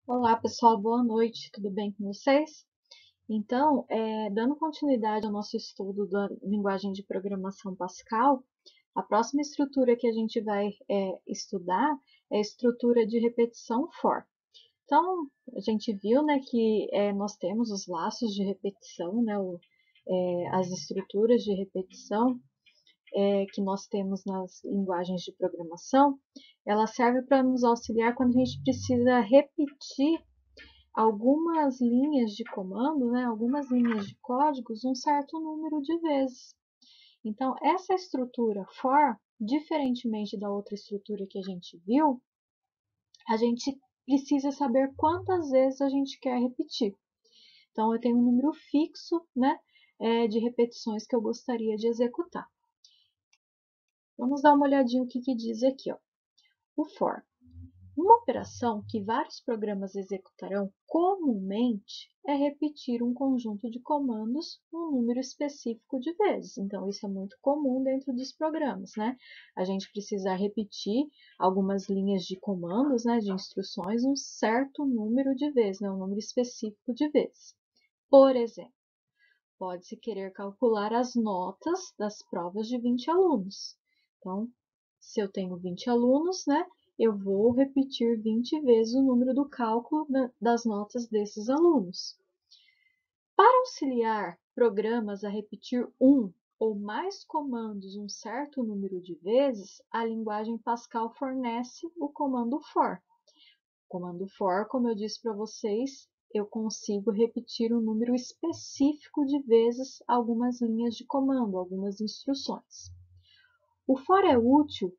Olá, pessoal, boa noite, tudo bem com vocês? Então, dando continuidade ao nosso estudo da linguagem de programação Pascal, a próxima estrutura que a gente vai estudar é a estrutura de repetição for. Então, a gente viu, né, que nós temos os laços de repetição, né, as estruturas de repetição que nós temos nas linguagens de programação, ela serve para nos auxiliar quando a gente precisa repetir algumas linhas de comando, né, algumas linhas de códigos, um certo número de vezes. Então, essa estrutura for, diferentemente da outra estrutura que a gente viu, a gente precisa saber quantas vezes a gente quer repetir. Então, eu tenho um número fixo, né, de repetições que eu gostaria de executar. Vamos dar uma olhadinha o que diz aqui, ó. O for. Uma operação que vários programas executarão comumente é repetir um conjunto de comandos um número específico de vezes. Então, isso é muito comum dentro dos programas, né? A gente precisa repetir algumas linhas de comandos, né, de instruções, um certo número de vezes, né, um número específico de vezes. Por exemplo, pode-se querer calcular as notas das provas de 20 alunos. Então, se eu tenho 20 alunos, né, eu vou repetir 20 vezes o número do cálculo das notas desses alunos. Para auxiliar programas a repetir um ou mais comandos um certo número de vezes, a linguagem Pascal fornece o comando for. O comando for, como eu disse para vocês, eu consigo repetir um número específico de vezes algumas linhas de comando, algumas instruções. O for é útil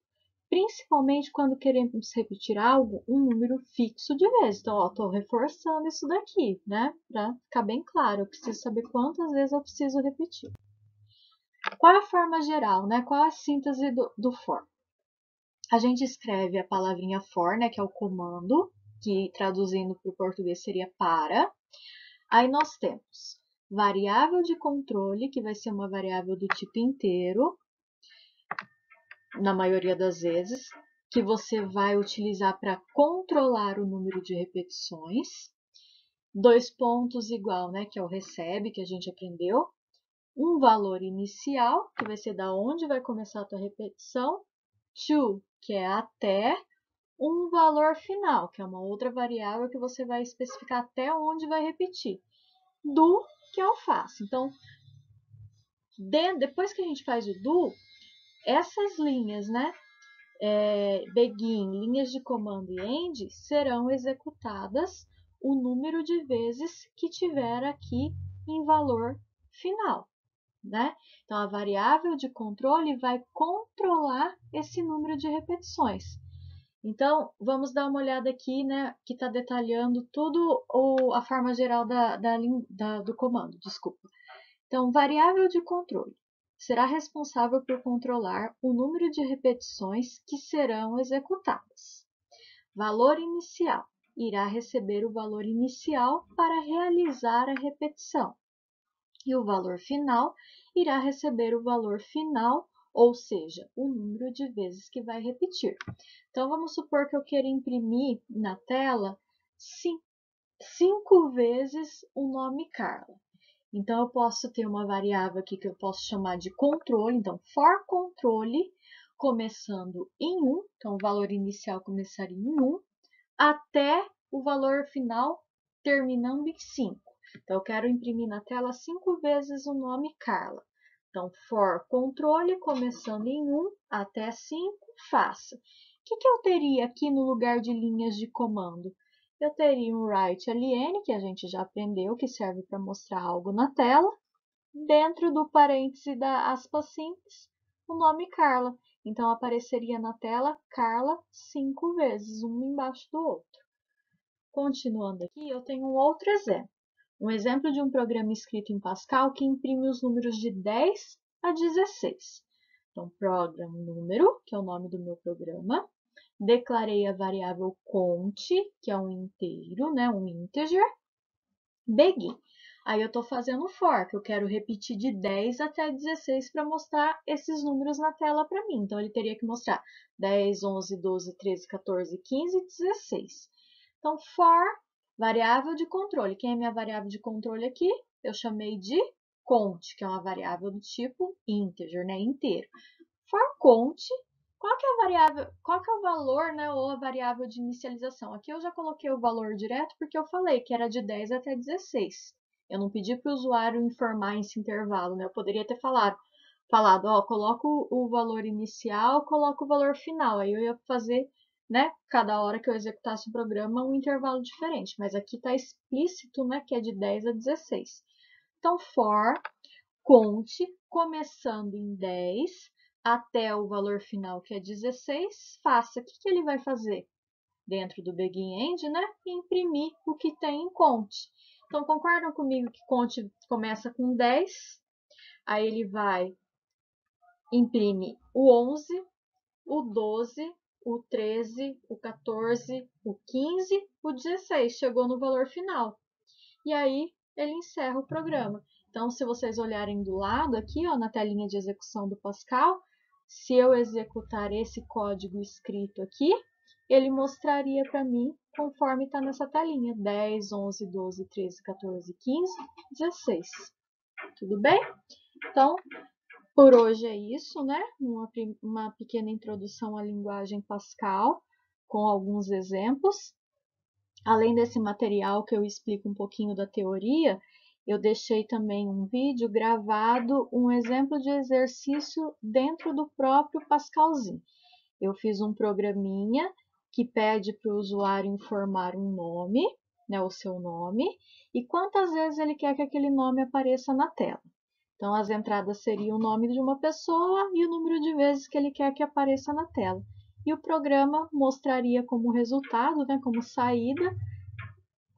principalmente quando queremos repetir algo, um número fixo de vezes. Então, estou reforçando isso daqui, né? Para ficar bem claro, eu preciso saber quantas vezes eu preciso repetir. Qual é a forma geral, né? Qual é a síntese do for? A gente escreve a palavrinha for, né? Que é o comando, que traduzindo para o português seria para. Aí nós temos variável de controle, que vai ser uma variável do tipo inteiro, na maioria das vezes, que você vai utilizar para controlar o número de repetições. Dois pontos igual, né, que é o recebe, que a gente aprendeu. Um valor inicial, que vai ser da onde vai começar a tua repetição. To, que é até. Um valor final, que é uma outra variável que você vai especificar até onde vai repetir. Do, que é o faço. Então, depois que a gente faz o do, essas linhas, né, begin, linhas de comando e end, serão executadas o número de vezes que tiver aqui em valor final, né? Então, a variável de controle vai controlar esse número de repetições. Então, vamos dar uma olhada aqui, né, que está detalhando tudo a forma geral do comando, desculpa. Então, variável de controle será responsável por controlar o número de repetições que serão executadas. Valor inicial irá receber o valor inicial para realizar a repetição. E o valor final irá receber o valor final, ou seja, o número de vezes que vai repetir. Então, vamos supor que eu queira imprimir na tela 5 vezes o nome Carla. Então, eu posso ter uma variável aqui que eu posso chamar de controle. Então, for controle, começando em 1. Então, o valor inicial começaria em 1, até o valor final terminando em 5. Então, eu quero imprimir na tela 5 vezes o nome Carla. Então, for controle, começando em 1 até 5, faça. O que eu teria aqui no lugar de linhas de comando? Eu teria um write-ln, que a gente já aprendeu, que serve para mostrar algo na tela. Dentro do parêntese da aspa simples, o nome Carla. Então, apareceria na tela Carla 5 vezes, um embaixo do outro. Continuando aqui, eu tenho um outro exemplo. Um exemplo de um programa escrito em Pascal que imprime os números de 10 a 16. Então, program número, que é o nome do meu programa. Declarei a variável count, que é um inteiro, né, um integer. Begin. Aí eu estou fazendo for, que eu quero repetir de 10 até 16 para mostrar esses números na tela para mim. Então, ele teria que mostrar 10, 11, 12, 13, 14, 15 e 16. Então, for Variável de controle. Quem é minha variável de controle aqui? Eu chamei de count, que é uma variável do tipo integer, né? Inteiro. For count, qual que é a variável, qual que é o valor, né, ou a variável de inicialização? Aqui eu já coloquei o valor direto porque eu falei que era de 10 até 16. Eu não pedi para o usuário informar esse intervalo, né? Eu poderia ter falado, ó, coloco o valor inicial, coloco o valor final. Aí eu ia fazer, né, cada hora que eu executasse o programa, um intervalo diferente. Mas aqui está explícito, né, que é de 10 a 16. Então, for conte começando em 10 até o valor final, que é 16, faça. O que ele vai fazer? Dentro do BeginEnd, né? Imprimir o que tem em conte. Então, concordam comigo que conte começa com 10, aí ele vai, imprime o 11, o 12, o 13, o 14, o 15, o 16. Chegou no valor final. E aí ele encerra o programa. Então, se vocês olharem do lado aqui, ó, na telinha de execução do Pascal, se eu executar esse código escrito aqui, ele mostraria para mim conforme está nessa telinha: 10, 11, 12, 13, 14, 15, 16. Tudo bem? Então, por hoje é isso, né? Uma pequena introdução à linguagem Pascal, com alguns exemplos. Além desse material que eu explico um pouquinho da teoria, eu deixei também um vídeo gravado, um exemplo de exercício dentro do próprio Pascalzinho. Eu fiz um programinha que pede para o usuário informar um nome, né, o seu nome, e quantas vezes ele quer que aquele nome apareça na tela. Então, as entradas seriam o nome de uma pessoa e o número de vezes que ele quer que apareça na tela. E o programa mostraria como resultado, né, como saída,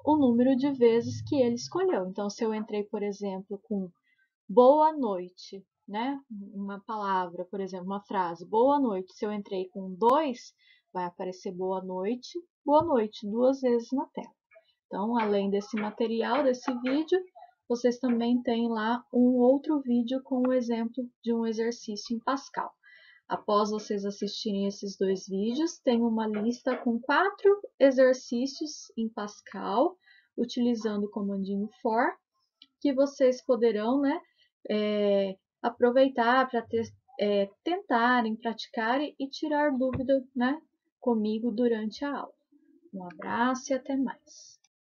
o número de vezes que ele escolheu. Então, se eu entrei, por exemplo, com boa noite, né? Uma palavra, por exemplo, uma frase, boa noite. Se eu entrei com 2, vai aparecer boa noite, duas vezes na tela. Então, além desse material, desse vídeo, vocês também têm lá um outro vídeo com o exemplo de um exercício em Pascal. Após vocês assistirem esses dois vídeos, tem uma lista com 4 exercícios em Pascal, utilizando o comandinho for, que vocês poderão, né, aproveitar para tentarem, praticarem e tirar dúvida, né, comigo durante a aula. Um abraço e até mais!